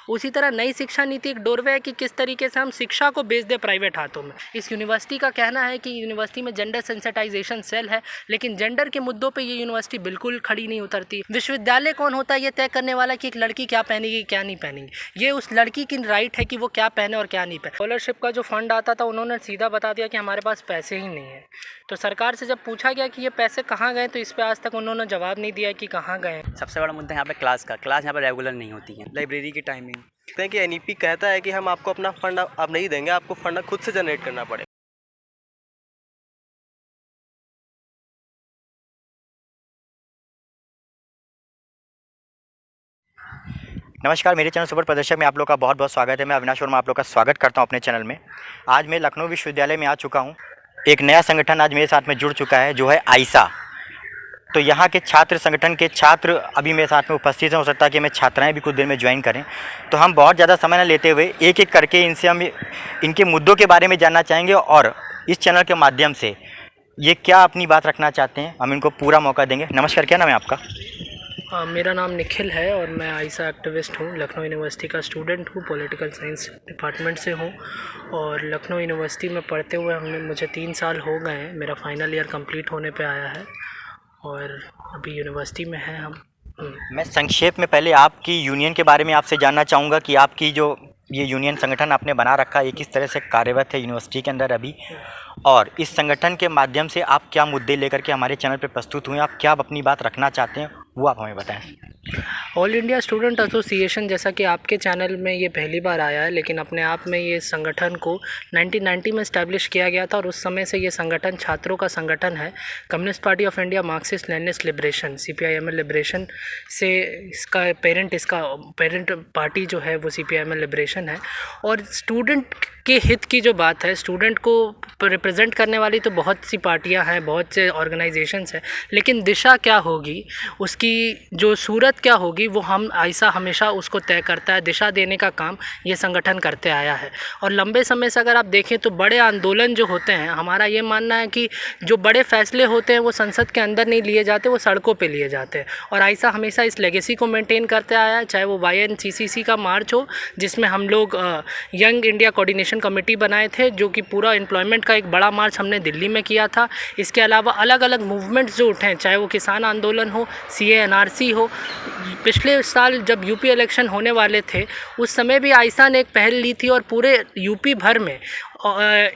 उसी तरह नई शिक्षा नीति एक डोरवे है कि किस तरीके से हम शिक्षा को बेच दें प्राइवेट हाथों में। इस यूनिवर्सिटी का कहना है कि यूनिवर्सिटी में जेंडर सेंसिटाइजेशन सेल है, लेकिन जेंडर के मुद्दों पे ये यूनिवर्सिटी बिल्कुल खड़ी नहीं उतरती। विश्वविद्यालय कौन होता है ये तय करने वाला कि एक लड़की क्या पहनेगी क्या नहीं पहनेगी। ये उस लड़की की राइट है कि वो क्या पहने और क्या नहीं पहने। स्कॉलरशिप का जो फंड आता था उन्होंने सीधा बता दिया कि हमारे पास पैसे ही नहीं है। तो सरकार से जब पूछा गया कि ये पैसे कहाँ गए तो इस पर आज तक उन्होंने जवाब नहीं दिया कि कहाँ गए। सबसे बड़ा मुद्दा यहाँ पे क्लास यहाँ पे रेगुलर नहीं होती है। लाइब्रेरी की टाइमिंग देखते हैं कि एनईपी कहता है कि हम आपको अपना फंड अब नहीं देंगे, आपको फंड खुद से जनरेट करना पड़ेगा। नमस्कार, मेरे चैनल सुपर प्रदर्शक में आप लोग का बहुत बहुत स्वागत है। मैं अविनाश वर्मा आप लोग का स्वागत करता हूं अपने चैनल में। आज मैं लखनऊ विश्वविद्यालय में आ चुका हूं। एक नया संगठन आज मेरे साथ में जुड़ चुका है जो है आइसा। तो यहाँ के छात्र संगठन के छात्र अभी मेरे साथ में उपस्थित हैं। हो सकता है कि मैं छात्राएं भी कुछ देर में ज्वाइन करें। तो हम बहुत ज़्यादा समय न लेते हुए एक एक करके इनसे हम इनके मुद्दों के बारे में जानना चाहेंगे और इस चैनल के माध्यम से ये क्या अपनी बात रखना चाहते हैं हम इनको पूरा मौका देंगे। नमस्कार, क्या नाम है आपका? मेरा नाम निखिल है और मैं आइसा एक्टिविस्ट हूँ। लखनऊ यूनिवर्सिटी का स्टूडेंट हूँ, पॉलिटिकल साइंस डिपार्टमेंट से हूँ और लखनऊ यूनिवर्सिटी में पढ़ते हुए मुझे 3 साल हो गए हैं। मेरा फाइनल ईयर कंप्लीट होने पे आया है और अभी यूनिवर्सिटी में हैं हम। मैं संक्षेप में पहले आपकी यूनियन के बारे में आपसे जानना चाहूँगा कि आपकी जो ये यूनियन संगठन आपने बना रखा है ये किस तरह से कार्यरत है यूनिवर्सिटी के अंदर अभी, और इस संगठन के माध्यम से आप क्या मुद्दे लेकर के हमारे चैनल पर प्रस्तुत हुए, आप क्या अपनी बात रखना चाहते हैं वो आप हमें बताएं। ऑल इंडिया स्टूडेंट एसोसिएशन जैसा कि आपके चैनल में ये पहली बार आया है, लेकिन अपने आप में ये संगठन को 1990 में इस्टेब्लिश किया गया था और उस समय से ये संगठन छात्रों का संगठन है। Communist party of India Marxist Leninist liberation CPIML liberation से इसका पेरेंट पार्टी जो है वो CPIML लिबरेशन है। और स्टूडेंट के हित की जो बात है, स्टूडेंट को रिप्रेजेंट करने वाली तो बहुत सी पार्टियां हैं, बहुत से ऑर्गेनाइजेशंस हैं, लेकिन दिशा क्या होगी, उसकी जो सूरत क्या होगी, वो हम आइसा हमेशा उसको तय करता है। दिशा देने का काम ये संगठन करते आया है। और लंबे समय से अगर आप देखें तो बड़े आंदोलन जो होते हैं, हमारा ये मानना है कि जो बड़े फैसले होते हैं वो संसद के अंदर नहीं लिए जाते, वो सड़कों पे लिए जाते हैं। और आइसा हमेशा इस लेगेसी को मेंटेन करते आया है, चाहे वो YNCCC का मार्च हो जिसमें हम लोग यंग इंडिया कोऑर्डिनेशन कमेटी बनाए थे, जो कि पूरा एम्प्लॉयमेंट का एक बड़ा मार्च हमने दिल्ली में किया था। इसके अलावा अलग अलग मूवमेंट्स जो उठे, चाहे वो किसान आंदोलन हो, CA NRC हो। पिछले साल जब यूपी इलेक्शन होने वाले थे उस समय भी आइसा ने एक पहल ली थी और पूरे यूपी भर में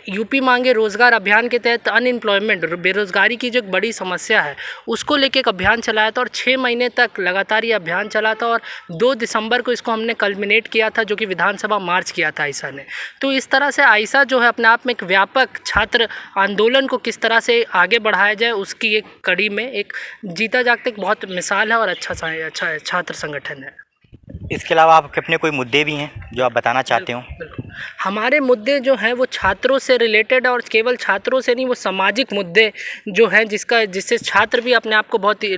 यूपी मांगे रोज़गार अभियान के तहत अनएम्प्लॉयमेंट, बेरोज़गारी की जो एक बड़ी समस्या है उसको लेके एक अभियान चलाया था और 6 महीने तक लगातार ये अभियान चला था और 2 दिसंबर को इसको हमने कल्मिनेट किया था, जो कि विधानसभा मार्च किया था आइसा ने। तो इस तरह से आइसा जो है अपने आप में एक व्यापक छात्र आंदोलन को किस तरह से आगे बढ़ाया जाए उसकी एक कड़ी में एक जीता जागता एक बहुत मिसाल है और अच्छा छात्र संगठन है। इसके अलावा आपके अपने कोई मुद्दे भी हैं जो आप बताना चाहते हो? बिल्कुल, हमारे मुद्दे जो हैं वो छात्रों से रिलेटेड और केवल छात्रों से नहीं, वो सामाजिक मुद्दे जो हैं जिससे छात्र भी अपने आप को बहुत ही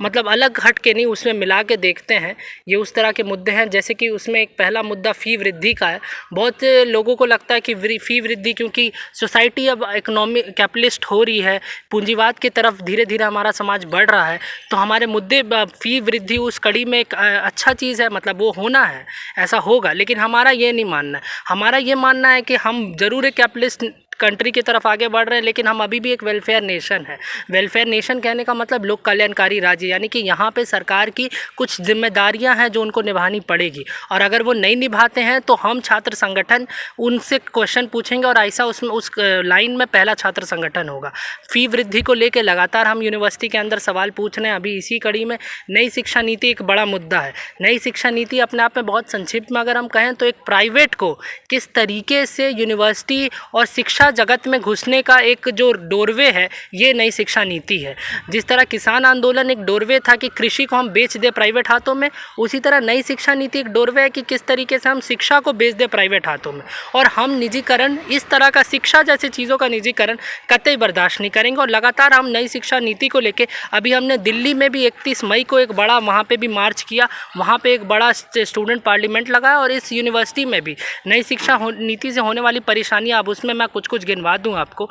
मतलब अलग हट के नहीं उसमें मिला के देखते हैं। ये उस तरह के मुद्दे हैं, जैसे कि उसमें एक पहला मुद्दा फ़ी वृद्धि का है। बहुत लोगों को लगता है कि फ़ी वृद्धि, क्योंकि सोसाइटी अब इकोनॉमी कैपिटलिस्ट हो रही है, पूंजीवाद की तरफ धीरे धीरे हमारा समाज बढ़ रहा है, तो हमारे मुद्दे फ़ी वृद्धि उस कड़ी में एक अच्छा चीज़ है, मतलब वो होना है, ऐसा होगा। लेकिन हमारा ये नहीं मानना है, हमारा ये मानना है कि हम ज़रूर एक कैपिटलिस्ट कंट्री की तरफ आगे बढ़ रहे हैं, लेकिन हम अभी भी एक वेलफेयर नेशन है। वेलफेयर नेशन कहने का मतलब लोक कल्याणकारी राज्य, यानी कि यहाँ पे सरकार की कुछ जिम्मेदारियाँ हैं जो उनको निभानी पड़ेगी, और अगर वो नहीं निभाते हैं तो हम छात्र संगठन उनसे क्वेश्चन पूछेंगे और ऐसा उसमें उस लाइन में पहला छात्र संगठन होगा। फ़ी वृद्धि को लेकर लगातार हम यूनिवर्सिटी के अंदर सवाल पूछ रहे हैं। अभी इसी कड़ी में नई शिक्षा नीति एक बड़ा मुद्दा है। नई शिक्षा नीति अपने आप में बहुत संक्षिप्त में अगर हम कहें तो एक प्राइवेट को किस तरीके से यूनिवर्सिटी और शिक्षा जगत में घुसने का एक जो डोरवे है, ये नई शिक्षा नीति है। जिस तरह किसान आंदोलन एक डोरवे था कि कृषि को हम बेच दे प्राइवेट हाथों में, उसी तरह नई शिक्षा नीति एक डोरवे है कि किस तरीके से हम शिक्षा को बेच दे प्राइवेट हाथों में। और हम निजीकरण, इस तरह का शिक्षा जैसी चीज़ों का निजीकरण कतई बर्दाश्त नहीं करेंगे। और लगातार हम नई शिक्षा नीति को लेके अभी हमने दिल्ली में भी 31 मई को एक बड़ा वहाँ पे भी मार्च किया, वहाँ पे एक बड़ा स्टूडेंट पार्लियामेंट लगाया। और इस यूनिवर्सिटी में भी नई शिक्षा नीति से होने वाली परेशानियाँ, अब उसमें मैं कुछ कुछ गिनवा दूं आपको।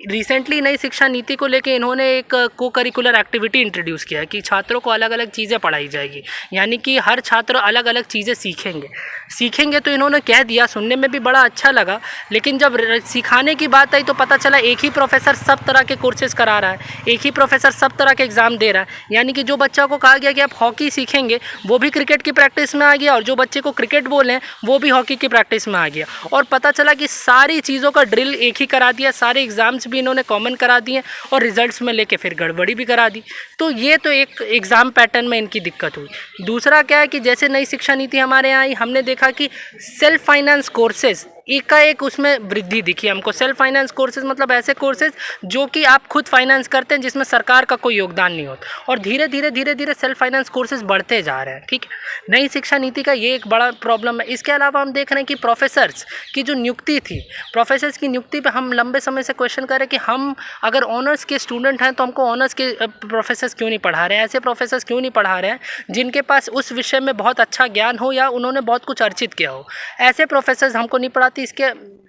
रिसेंटली नई शिक्षा नीति को लेके इन्होंने एक को करिकुलर एक्टिविटी इंट्रोड्यूस किया है कि छात्रों को अलग अलग चीज़ें पढ़ाई जाएगी, यानी कि हर छात्र अलग अलग चीज़ें सीखेंगे। तो इन्होंने कह दिया, सुनने में भी बड़ा अच्छा लगा, लेकिन जब सिखाने की बात आई तो पता चला एक ही प्रोफेसर सब तरह के कोर्सेज करा रहा है, एक ही प्रोफेसर सब तरह के एग्ज़ाम दे रहा है। यानी कि जो बच्चा को कहा गया कि आप हॉकी सीखेंगे वो भी क्रिकेट की प्रैक्टिस में आ गया, और जो बच्चे को क्रिकेट बोले वो भी हॉकी की प्रैक्टिस में आ गया। और पता चला कि सारी चीज़ों का ड्रिल एक ही करा दिया, सारे एग्ज़ाम्स भी इन्होंने कॉमन करा दिए और रिजल्ट्स में लेके फिर गड़बड़ी भी करा दी। तो ये तो एक एग्ज़ाम पैटर्न में इनकी दिक्कत हुई। दूसरा क्या है कि जैसे नई शिक्षा नीति हमारे यहाँ आई, हमने देखा कि सेल्फ फाइनेंस कोर्सेज एकाएक उसमें वृद्धि दिखी हमको। सेल्फ फाइनेंस कोर्सेज मतलब ऐसे कोर्सेज जो कि आप खुद फाइनेंस करते हैं, जिसमें सरकार का कोई योगदान नहीं होता, और धीरे धीरे सेल्फ फाइनेंस कोर्सेज बढ़ते जा रहे हैं। ठीक है, नई शिक्षा नीति का ये एक बड़ा प्रॉब्लम है। इसके अलावा हम देख रहे हैं कि प्रोफेसर्स की जो नियुक्ति थी, प्रोफेसर्स की नियुक्ति पर हम लंबे समय से क्वेश्चन करें कि हम अगर ऑनर्स के स्टूडेंट हैं तो हमको ऑनर्स के प्रोफेसर्स क्यों नहीं पढ़ा रहे हैं, ऐसे प्रोफेसर्स क्यों नहीं पढ़ा रहे हैं जिनके पास उस विषय में बहुत अच्छा ज्ञान हो या उन्होंने बहुत कुछ अर्जित किया हो। ऐसे प्रोफेसर्स हमको नहीं पढ़ाते। इसके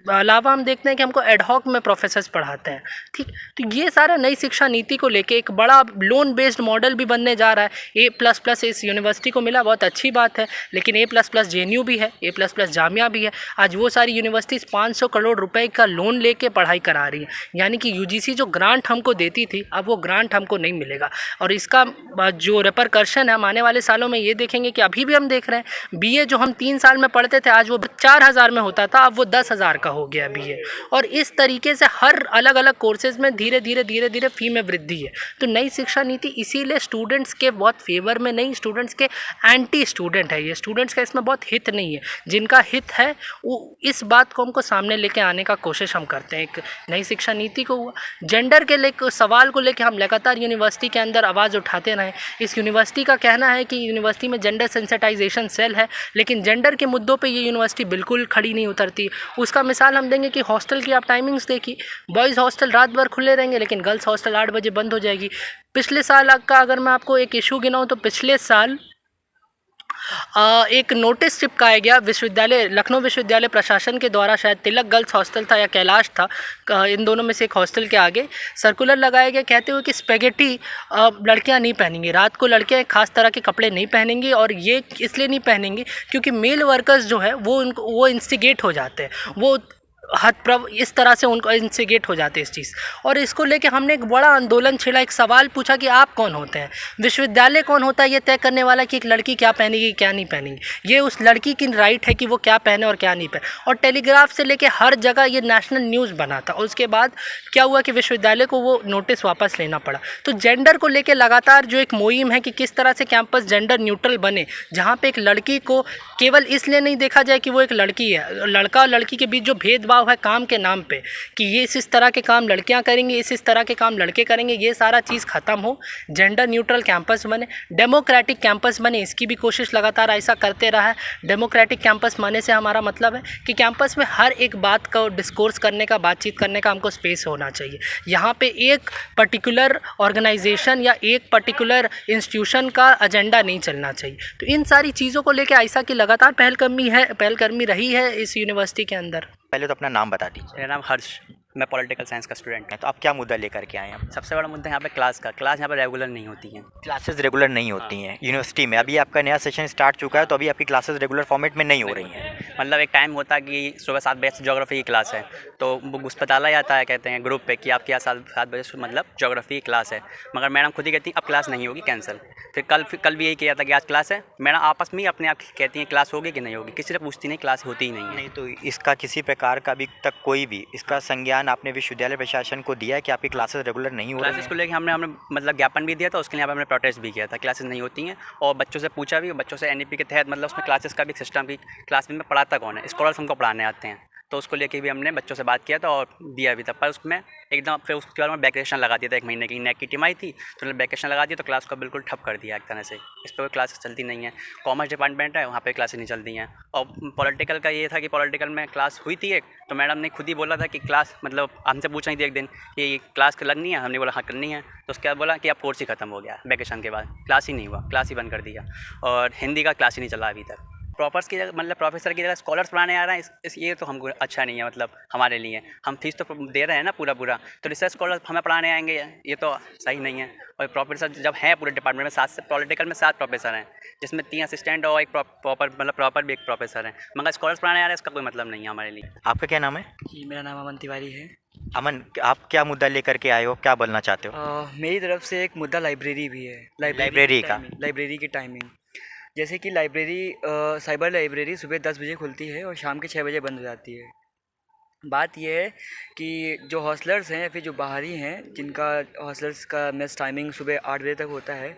अलावा हम देखते हैं कि हमको एडहॉक में प्रोफेसर्स पढ़ाते हैं। ठीक, तो ये सारा नई शिक्षा नीति को लेके एक बड़ा लोन बेस्ड मॉडल भी बनने जा रहा है। A++ इस यूनिवर्सिटी को मिला, बहुत अच्छी बात है, लेकिन A++ JNU भी है, A++ जामिया भी है। आज वो सारी यूनिवर्सिटीज़ 500 करोड़ रुपए का लोन लेके पढ़ाई करा रही है, यानी कि UGC जो ग्रांट हमको देती थी अब वो ग्रांट हमको नहीं मिलेगा। और इसका जो रिपरकर्शन है हम आने वाले सालों में ये देखेंगे कि अभी भी हम देख रहे हैं BA जो हम 3 साल में पढ़ते थे आज वो 4000 में होता था, अब वो 10,000 का हो गया BA। और इस तरीके से हर अलग अलग कोर्सेज में धीरे धीरे फ़ी में वृद्धि है। तो नई शिक्षा नीति इसीलिए स्टूडेंट्स के बहुत फेवर में नहीं, स्टूडेंट्स के एंटी स्टूडेंट है ये। स्टूडेंट्स का इसमें बहुत हित नहीं है, जिनका हित है वो इस बात को हमको सामने लेके आने का कोशिश हम करते हैं। एक नई शिक्षा नीति को हुआ, जेंडर के लेकर सवाल को लेकर हम लगातार यूनिवर्सिटी के अंदर आवाज़ उठाते रहे। इस यूनिवर्सिटी का कहना है कि यूनिवर्सिटी में जेंडर सेंसिटाइजेशन सेल है, लेकिन जेंडर के मुद्दों पे ये यूनिवर्सिटी बिल्कुल खड़ी नहीं उतरती। उसका मिसाल हम देंगे कि हॉस्टल की आप टाइमिंग्स देखिए, बॉयज़ हॉस्टल रात भर खुले रहेंगे लेकिन गर्ल्स हॉस्टल 8 बजे बंद हो जाएगी। पिछले साल का अगर मैं आपको एक इशू गिनाऊँ तो पिछले साल एक नोटिस चिपकाया गया विश्वविद्यालय, लखनऊ विश्वविद्यालय प्रशासन के द्वारा, शायद तिलक गर्ल्स हॉस्टल था या कैलाश था, इन दोनों में से एक हॉस्टल के आगे सर्कुलर लगाया गया कहते हुए कि स्पेगेटी लड़कियां नहीं पहनेंगी, रात को लड़कियां एक खास तरह के कपड़े नहीं पहनेंगी, और ये इसलिए नहीं पहनेंगी क्योंकि मेल वर्कर्स जो है वो इंस्टिगेट हो जाते हैं, वो इस तरह से उनको इंस्टिगेट हो जाते हैं इस चीज़। और इसको लेके हमने एक बड़ा आंदोलन छेड़ा, एक सवाल पूछा कि आप कौन होते हैं, विश्वविद्यालय कौन होता है ये तय करने वाला कि एक लड़की क्या पहनेगी क्या नहीं पहनेगी। ये उस लड़की की राइट है कि वो क्या पहने और क्या नहीं पहने। और टेलीग्राफ से लेके हर जगह ये नेशनल न्यूज़ बना था, और उसके बाद क्या हुआ कि विश्वविद्यालय को वो नोटिस वापस लेना पड़ा। तो जेंडर को लेकर लगातार जो एक मुहिम है कि किस तरह से कैंपस जेंडर न्यूट्रल बने, जहाँ पे एक लड़की को केवल इसलिए नहीं देखा जाए कि वो एक लड़की है, लड़का और लड़की के बीच जो भेदभाव है काम के नाम पे कि ये इस तरह के काम लड़कियां करेंगी, इस तरह के काम लड़के करेंगे, ये सारा चीज़ ख़त्म हो, जेंडर न्यूट्रल कैंपस बने, डेमोक्रेटिक कैंपस बने। इसकी भी कोशिश लगातार ऐसा करते रहा है। डेमोक्रेटिक कैंपस माने से हमारा मतलब है कि कैंपस में हर एक बात का डिस्कोर्स करने का, बातचीत करने का हमको स्पेस होना चाहिए। यहाँ पे एक पर्टिकुलर ऑर्गेनाइजेशन या एक पर्टिकुलर इंस्टीट्यूशन का एजेंडा नहीं चलना चाहिए। तो इन सारी चीज़ों को लेकर ऐसा की लगातार पहलकदमी रही है इस यूनिवर्सिटी के अंदर। पहले तो अपना नाम बता दीजिए। मेरा नाम हर्ष, मैं पॉलिटिकल साइंस का स्टूडेंट है। तो आप क्या मुद्दा लेकर के आए हैं? सबसे बड़ा मुद्दा यहाँ पे क्लास यहाँ पे रेगुलर नहीं होती हैं। क्लासेस रेगुलर नहीं होती हैं यूनिवर्सिटी में। अभी आपका नया सेशन स्टार्ट चुका है तो अभी आपकी क्लासेस रेगुलर फॉर्मेट में नहीं हो रही हैं। मतलब एक टाइम होता है कि सुबह 7 बजे से ज्योग्राफी की क्लास है, तो वो उस पर डाला जाता है, कहते हैं ग्रुप पे कि आपकी यहाँ 7 बजे से मतलब ज्योग्राफी की क्लास है, मगर मैडम खुद ही कहती हैं अब क्लास नहीं होगी, कैंसिल। फिर कल भी यही किया था कि आज क्लास है, मैडम आपस में ही अपने आप कहती हैं क्लास होगी कि नहीं होगी, किसी से पूछती नहीं, क्लास होती ही नहीं है। नहीं तो इसका किसी प्रकार का अभी तक कोई भी इसका संज्ञान आपने विश्वविद्यालय प्रशासन को दिया है कि आपकी क्लासेस रेगुलर नहीं हो रही हैं? क्लासेस को लेकर हमने मतलब ज्ञापन भी दिया था, उसके लिए हमने प्रोटेस्ट भी किया था, क्लासेस नहीं होती हैं। और बच्चों से पूछा भी, बच्चों से NEP के तहत मतलब उसमें क्लासेस का भी सिस्टम की क्लास में पढ़ाता कौन है, स्कॉलर्स हमको पढ़ाने आते हैं, तो उसको लेके भी हमने बच्चों से बात किया था और दिया भी था। पर उसमें एकदम फिर उसके बाद में वैकेशन लगा दिया था, 1 महीने की नेक की टीम आई थी तो उन्होंने वैकेशन लगा दिया, तो क्लास को बिल्कुल ठप कर दिया एक तरह से। इस पर कोई क्लासेस चलती नहीं है। कॉमर्स डिपार्टमेंट है, वहाँ पे क्लासेस नहीं चलती हैं। और पॉलिटिकल का ये था कि पॉलिटिकल में क्लास हुई थी एक, तो मैडम ने खुद ही बोला था कि क्लास मतलब हमसे पूछ रही थी एक दिन कि क्लास लगनी है, हमने बोला हाँ करनी है। तो उसके बाद बोला कि अब कोर्स ही ख़त्म हो गया, वैकेशन के बाद क्लास ही नहीं हुआ, क्लास ही बंद कर दिया। और हिंदी का क्लास ही नहीं चला अभी तक। प्रॉपर्स की जगह मतलब प्रोफेसर की जगह स्कॉलर्स पढ़ाने आ रहे हैं ये तो हमको अच्छा नहीं है। मतलब हमारे लिए हम फीस तो दे रहे हैं ना पूरा, तो रिसर्च स्कॉलर हमें पढ़ाने आएंगे, ये तो सही नहीं है। और प्रोफेसर जब हैं पूरे डिपार्टमेंट में 7 से पॉलिटिकल में 7 प्रोफेसर हैं, जिसमें 3 असिस्टेंट और एक प्रॉपर भी एक प्रोफेसर है, मगर स्कॉलर्स पढ़ाने आ रहे हैं, इसका कोई मतलब नहीं है हमारे लिए। आपका क्या नाम है? जी, मेरा नाम अमन तिवारी है। अमन, आप क्या मुद्दा लेकर के आए हो, क्या बोलना चाहते हो? मेरी तरफ से एक मुद्दा लाइब्रेरी भी है। लाइब्रेरी का? लाइब्रेरी की टाइमिंग, जैसे कि लाइब्रेरी साइबर लाइब्रेरी सुबह 10 बजे खुलती है और शाम के 6 बजे बंद हो जाती है। बात यह है कि जो हॉस्टलर्स हैं या फिर जो बाहरी हैं, जिनका हॉस्टलर्स का मेस टाइमिंग सुबह 8 बजे तक होता है,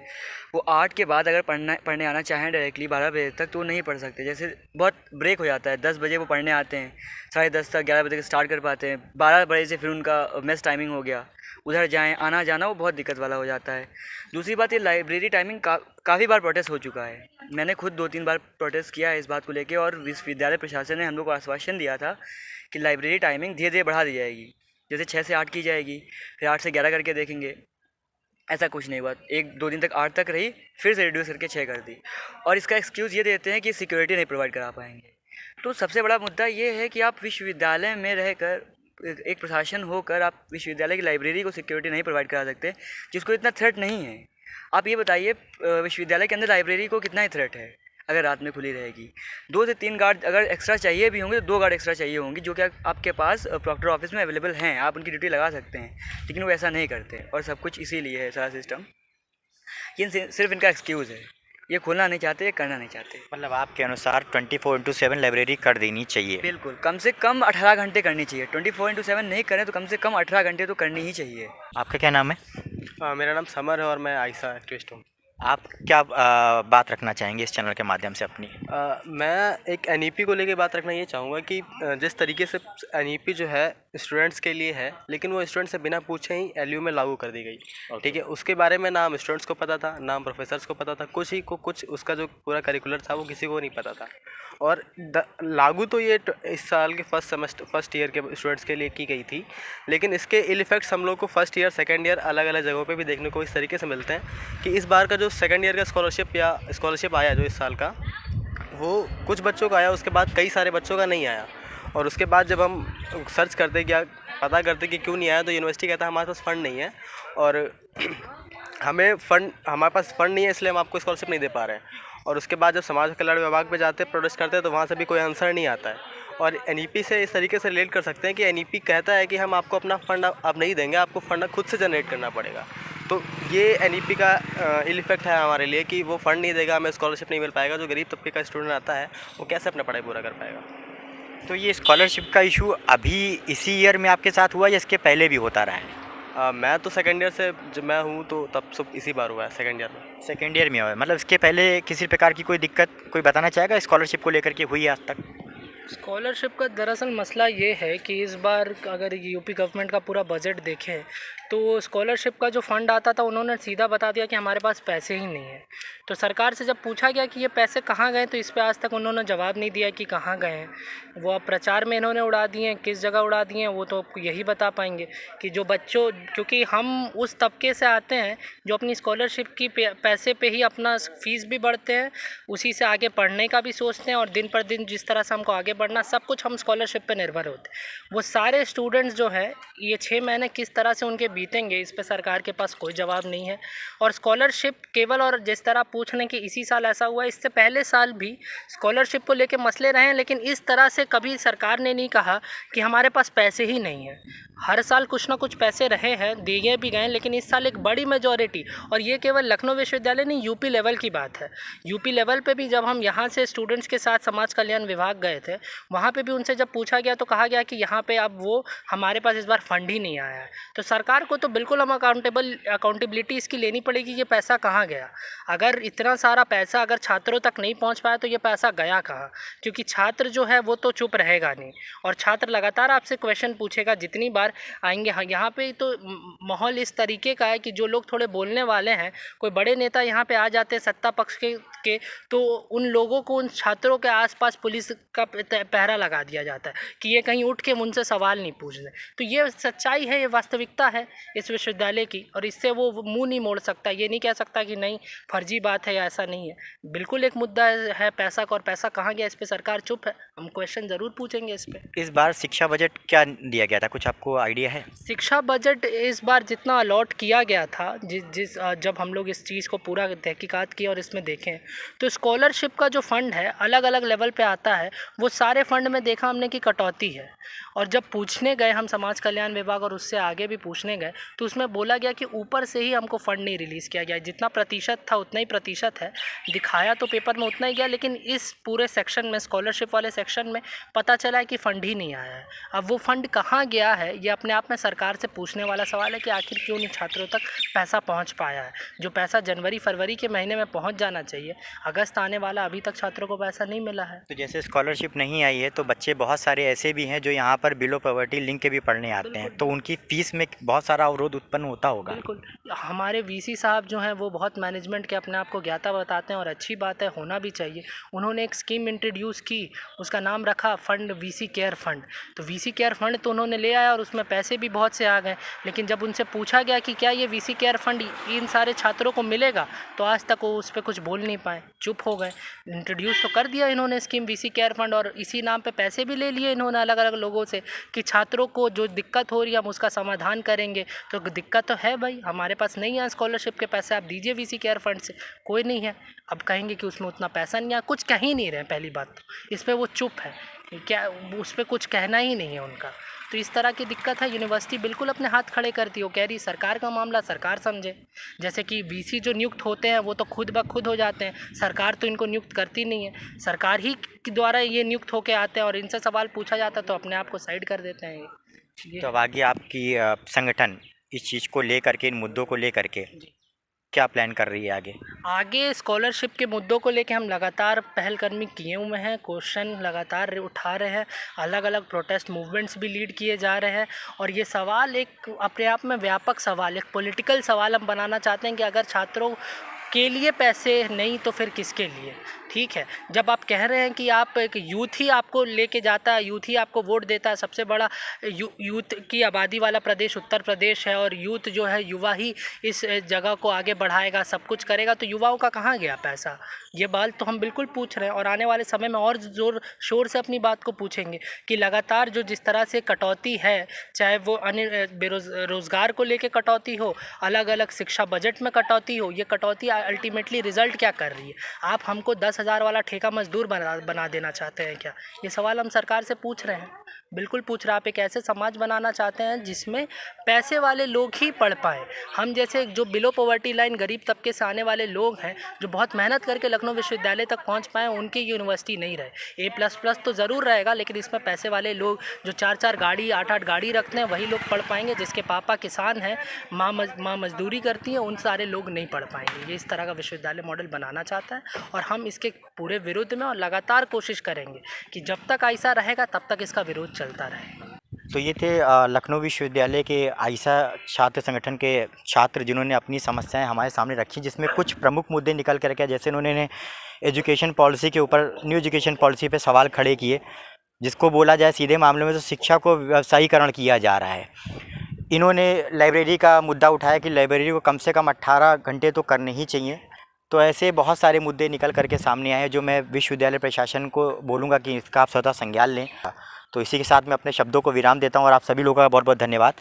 वो 8 के बाद अगर पढ़ने आना चाहें डायरेक्टली 12 बजे तक, तो वो नहीं पढ़ सकते। जैसे बहुत ब्रेक हो जाता है, 10 बजे वो पढ़ने आते हैं, 10:30 तक 11 बजे तक स्टार्ट कर पाते हैं, 12 बजे से फिर उनका मेस टाइमिंग हो गया, उधर जाएँ आना जाना वो बहुत दिक्कत वाला हो जाता है। दूसरी बात, ये लाइब्रेरी टाइमिंग काफ़ी बार प्रोटेस्ट हो चुका है। मैंने खुद 2-3 बार प्रोटेस्ट किया है इस बात को लेके, और विश्वविद्यालय प्रशासन ने हम लोग को आश्वासन दिया था कि लाइब्रेरी टाइमिंग धीरे धीरे बढ़ा दी जाएगी, जैसे 6 से 8 की जाएगी, फिर 8 से 11 करके देखेंगे। ऐसा कुछ नहीं हुआ, 1-2 दिन तक 8 तक रही, फिर से रिड्यूस करके 6 कर दी, और इसका एक्सक्यूज़ ये देते हैं कि सिक्योरिटी नहीं प्रोवाइड करा पाएंगे। तो सबसे बड़ा मुद्दा ये है कि आप विश्वविद्यालय में रहकर, एक प्रशासन होकर, आप विश्वविद्यालय की लाइब्रेरी को सिक्योरिटी नहीं प्रोवाइड करा सकते, जिसको इतना थ्रेट नहीं है। आप ये बताइए, विश्वविद्यालय के अंदर लाइब्रेरी को कितना ही थ्रेट है अगर रात में खुली रहेगी? 2 से 3 गार्ड अगर एक्स्ट्रा चाहिए भी होंगे तो 2 गार्ड एक्स्ट्रा चाहिए होंगी, जो कि आपके पास प्रॉक्टर ऑफिस में अवेलेबल हैं, आप उनकी ड्यूटी लगा सकते हैं, लेकिन वो ऐसा नहीं करते, और सब कुछ इसीलिए है सारा सिस्टम। ये सिर्फ इनका एक्सक्यूज़ है, ये खोलना नहीं चाहते, ये करना नहीं चाहते। मतलब आपके अनुसार 24/7 लाइब्रेरी कर देनी चाहिए? बिल्कुल, कम से कम 18 घंटे करनी चाहिए। 24/7 नहीं करें तो कम से कम 18 घंटे तो करनी ही चाहिए। आपका क्या नाम है? मेरा नाम समर है और मैं आयशा एक्टिविस्ट हूँ। आप क्या बात रखना चाहेंगे इस चैनल के माध्यम से अपनी? मैं एक एनईपी को लेके बात रखना ये चाहूँगा कि जिस तरीके से एनईपी जो है स्टूडेंट्स के लिए है, लेकिन वो स्टूडेंट्स से बिना पूछे ही एलयू में लागू कर दी गई। ठीक है, उसके बारे में नाम स्टूडेंट्स को पता था, नाम प्रोफेसर्स को पता था, कुछ उसका जो पूरा करिकुलर था वो किसी को नहीं पता था। और लागू तो ये इस साल के फर्स्ट ईयर के स्टूडेंट्स के लिए की गई थी, लेकिन इसके इल इफेक्ट्स हम लोग को फर्स्ट ईयर सेकेंड ईयर अलग अलग जगहों पे भी देखने को इस तरीके से मिलते हैं कि इस बार का जो सेकेंड ईयर का स्कॉलरशिप आया जो इस साल का, वो कुछ बच्चों का आया, उसके बाद कई सारे बच्चों का नहीं आया। और उसके बाद जब हम सर्च करते या पता करते कि क्यों नहीं आया, तो यूनिवर्सिटी कहता है हमारे पास फ़ंड नहीं है, और हमारे पास फ़ंड नहीं है, इसलिए हम आपको स्कॉलरशिप नहीं दे पा रहे हैं। और उसके बाद जब समाज कल्याण विभाग पे जाते हैं, प्रोटेस्ट करते हैं, तो वहाँ से भी कोई आंसर नहीं आता है। और एनईपी से इस तरीके से रिलेट कर सकते हैं कि एनईपी कहता है कि हम आपको अपना फ़ंड अब नहीं देंगे, आपको फ़ंड खुद से जनरेट करना पड़ेगा। तो ये एनईपी का इल इफेक्ट है हमारे लिए कि वो फ़ंड नहीं देगा, हमें स्कॉलरशिप नहीं मिल पाएगा। जो गरीब तबके का स्टूडेंट आता है वो कैसे अपना पढ़ाई पूरा कर पाएगा? तो ये स्कॉलरशिप का इशू अभी इसी ईयर में आपके साथ हुआ या इसके पहले भी होता रहा है? मैं तो सेकेंड ईयर से जब मैं हूँ तो तब सब इसी बार हुआ है, सेकेंड ईयर में। सेकेंड ईयर में हुआ है, मतलब इसके पहले किसी प्रकार की कोई दिक्कत कोई बताना चाहेगा स्कॉलरशिप को लेकर के हुई है आज तक? स्कॉलरशिप का दरअसल मसला ये है कि इस बार अगर यूपी गवर्नमेंट का पूरा बजट देखें तो स्कॉलरशिप का जो फ़ंड आता था, उन्होंने सीधा बता दिया कि हमारे पास पैसे ही नहीं हैं। तो सरकार से जब पूछा गया कि ये पैसे कहाँ गए, तो इस पे आज तक उन्होंने जवाब नहीं दिया कि कहाँ गए हैं। वो अब प्रचार में इन्होंने उड़ा दिए हैं, किस जगह उड़ा दिए हैं वो तो यही बता पाएंगे कि जो बच्चों, क्योंकि हम उस तबके से आते हैं जो अपनी स्कॉलरशिप की पैसे पे ही अपना फ़ीस भी बढ़ते हैं, उसी से आगे पढ़ने का भी सोचते हैं, और दिन पर दिन जिस तरह से हमको आगे बढ़ना, सब कुछ हम स्कॉलरशिप पे निर्भर होते हैं। वो सारे स्टूडेंट्स जो है, ये 6 महीने किस तरह से उनके बीतेंगे, इस पे सरकार के पास कोई जवाब नहीं है। और स्कॉलरशिप केवल, और जिस तरह पूछ रहे हैं कि इसी साल ऐसा हुआ, इससे पहले साल भी स्कॉलरशिप को लेके मसले रहे हैं, लेकिन इस तरह से कभी सरकार ने नहीं कहा कि हमारे पास पैसे ही नहीं हैं। हर साल कुछ ना कुछ पैसे रहे हैं, दिए भी गए, लेकिन इस साल एक बड़ी मेजॉरिटी, और ये केवल लखनऊ विश्वविद्यालय नहीं, यूपी लेवल की बात है। यूपी लेवल पे भी जब हम यहाँ से स्टूडेंट्स के साथ समाज कल्याण विभाग गए थे, वहाँ पे भी उनसे जब पूछा गया तो कहा गया कि यहाँ पे अब वो हमारे पास इस बार फंड ही नहीं आया है। तो सरकार को तो बिल्कुल हम अकाउंटेबिलिटी इसकी लेनी पड़ेगी, ये पैसा कहाँ गया। अगर इतना सारा पैसा अगर छात्रों तक नहीं पहुँच पाया तो ये पैसा गया कहाँ, क्योंकि छात्र जो है वो तो चुप रहेगा नहीं, और छात्र लगातार आपसे क्वेश्चन पूछेगा जितनी बार आएंगे। हाँ, यहाँ पे तो माहौल इस तरीके का है कि जो लोग थोड़े बोलने वाले हैं, कोई बड़े नेता यहाँ पे आ जाते हैं सत्ता पक्ष के तो उन लोगों को, उन छात्रों के आसपास पुलिस का पहरा लगा दिया जाता है कि ये कहीं उठ के मुझसे सवाल नहीं पूछ दें। तो ये सच्चाई है, ये वास्तविकता है इस विश्वविद्यालय की, और इससे वो मुंह नहीं मोड़ सकता, ये नहीं कह सकता कि नहीं फर्जी बात है या ऐसा नहीं है। बिल्कुल एक मुद्दा है पैसा का, और पैसा कहाँ गया इस पे सरकार चुप है। हम क्वेश्चन ज़रूर पूछेंगे इस पे। इस बार शिक्षा बजट क्या दिया गया था, कुछ आपको आइडिया है? शिक्षा बजट इस बार जितना अलॉट किया गया था, जब हम लोग इस चीज़ को पूरा तहकीकात की और इसमें देखें, तो स्कॉलरशिप का जो फ़ंड है अलग अलग लेवल पे आता है, वो सारे फ़ंड में देखा हमने कि कटौती है। और जब पूछने गए हम समाज कल्याण विभाग और उससे आगे भी पूछने गए, तो उसमें बोला गया कि ऊपर से ही हमको फ़ंड नहीं रिलीज़ किया गया, जितना प्रतिशत था उतना ही प्रतिशत है, दिखाया तो पेपर में उतना ही गया, लेकिन इस पूरे सेक्शन में, स्कॉलरशिप वाले सेक्शन में पता चला है कि फ़ंड ही नहीं आया है। अब वो फ़ंड कहाँ गया है, ये अपने आप में सरकार से पूछने वाला सवाल है कि आखिर क्यों नहीं छात्रों तक पैसा पहुँच पाया है। जो पैसा जनवरी फरवरी के महीने में पहुँच जाना चाहिए, अगस्त आने वाला, अभी तक छात्रों को पैसा नहीं मिला है। तो जैसे स्कॉलरशिप नहीं आई है, तो बच्चे बहुत सारे ऐसे भी हैं जो यहाँ पर बिलो पॉवर्टी लिंक के भी पढ़ने आते हैं, तो उनकी फ़ीस में बहुत सारा अवरोध उत्पन्न होता होगा। बिल्कुल, हमारे वीसी साहब जो हैं वो बहुत मैनेजमेंट के अपने आप को ज्ञाता बताते हैं, और अच्छी बात है, होना भी चाहिए। उन्होंने एक स्कीम इंट्रोड्यूस की, उसका नाम रखा फंड वीसी केयर फंड। तो वीसी केयर फंड तो उन्होंने ले आया और उसमें पैसे भी बहुत से आ गए, लेकिन जब उनसे पूछा गया कि क्या ये वीसी केयर फंड इन सारे छात्रों को मिलेगा, तो आज तक वो उस पर कुछ बोल नहीं पाए, चुप हो गए। इंट्रोड्यूस तो कर दिया इन्होंने स्कीम वीसी केयर फंड, और इसी नाम पे पैसे भी ले लिए इन्होंने अलग अलग लोगों से कि छात्रों को जो दिक्कत हो रही है हम उसका समाधान करेंगे। तो दिक्कत तो है भाई, हमारे पास नहीं है स्कॉलरशिप के पैसे, आप दीजिए वीसी केयर फंड से, कोई नहीं है। अब कहेंगे कि उसमें उतना पैसा नहीं है, कुछ कह ही नहीं रहे। पहली बात तो इस पर वो चुप है, क्या उस पर कुछ कहना ही नहीं है उनका। तो इस तरह की दिक्कत है। यूनिवर्सिटी बिल्कुल अपने हाथ खड़े करती है, वो कह रही सरकार का मामला सरकार समझे। जैसे कि वीसी जो नियुक्त होते हैं वो तो खुद ब खुद हो जाते हैं, सरकार तो इनको नियुक्त करती नहीं है, सरकार ही के द्वारा ये नियुक्त होके आते हैं, और इनसे सवाल पूछा जाता तो अपने आप को साइड कर देते हैं ये। तो अब आगे आपकी संगठन इस चीज़ को लेकर के, इन मुद्दों को लेकर के क्या प्लान कर रही है आगे? आगे स्कॉलरशिप के मुद्दों को लेके हम लगातार पहलकदमी किए हुए हैं, क्वेश्चन लगातार उठा रहे हैं, अलग अलग प्रोटेस्ट मूवमेंट्स भी लीड किए जा रहे हैं। और ये सवाल एक अपने आप में व्यापक सवाल, एक पॉलिटिकल सवाल हम बनाना चाहते हैं कि अगर छात्रों के लिए पैसे नहीं तो फिर किसके लिए। ठीक है, जब आप कह रहे हैं कि आप एक यूथ ही आपको लेके जाता है, यूथ ही आपको वोट देता है, सबसे बड़ा यूथ की आबादी वाला प्रदेश उत्तर प्रदेश है, और यूथ जो है, युवा ही इस जगह को आगे बढ़ाएगा, सब कुछ करेगा, तो युवाओं का कहाँ गया पैसा? ये बात तो हम बिल्कुल पूछ रहे हैं, और आने वाले समय में और ज़ोर शोर से अपनी बात को पूछेंगे कि लगातार जो जिस तरह से कटौती है, चाहे वो अन्य रोज़गार को लेके कटौती हो, अलग अलग शिक्षा बजट में कटौती हो, ये कटौती अल्टीमेटली रिज़ल्ट क्या कर रही है? आप हमको 10,000 वाला ठेका मजदूर बना देना चाहते हैं क्या? ये सवाल हम सरकार से पूछ रहे हैं, बिल्कुल पूछ रहे हैं। आप एक ऐसे समाज बनाना चाहते हैं जिसमें पैसे वाले लोग ही पढ़ पाएँ। हम जैसे जो बिलो पॉवर्टी लाइन, गरीब तबके से आने वाले लोग हैं, जो बहुत मेहनत करके लखनऊ विश्वविद्यालय तक पहुंच पाए, उनकी यूनिवर्सिटी नहीं रहे। A++ तो ज़रूर रहेगा, लेकिन इसमें पैसे वाले लोग जो 4-4 गाड़ी, 8-8 गाड़ी रखते हैं, वही लोग पढ़ पाएंगे। जिसके पापा किसान हैं, माँ मजदूरी करती हैं, उन सारे लोग नहीं पढ़ पाएंगे। ये इस तरह का विश्वविद्यालय मॉडल बनाना चाहता है, और हम इसके पूरे विरुद्ध में और लगातार कोशिश करेंगे कि जब तक ऐसा रहेगा तब तक इसका विरोध चलता रहेगा। तो ये थे लखनऊ विश्वविद्यालय के आइसा छात्र संगठन के छात्र, जिन्होंने अपनी समस्याएं हमारे सामने रखी, जिसमें कुछ प्रमुख मुद्दे निकल कर के, जैसे उन्होंने एजुकेशन पॉलिसी के ऊपर, न्यू एजुकेशन पॉलिसी पे सवाल खड़े किए, जिसको बोला जाए सीधे मामले में तो शिक्षा को व्यवसायीकरण किया जा रहा है। इन्होंने लाइब्रेरी का मुद्दा उठाया कि लाइब्रेरी को कम से कम 18 घंटे तो करने ही चाहिए। तो ऐसे बहुत सारे मुद्दे निकल करके सामने आए हैं, जो मैं विश्वविद्यालय प्रशासन को बोलूँगा कि इसका आप स्वतः संज्ञान लें। तो इसी के साथ मैं अपने शब्दों को विराम देता हूँ, और आप सभी लोगों का बहुत बहुत धन्यवाद।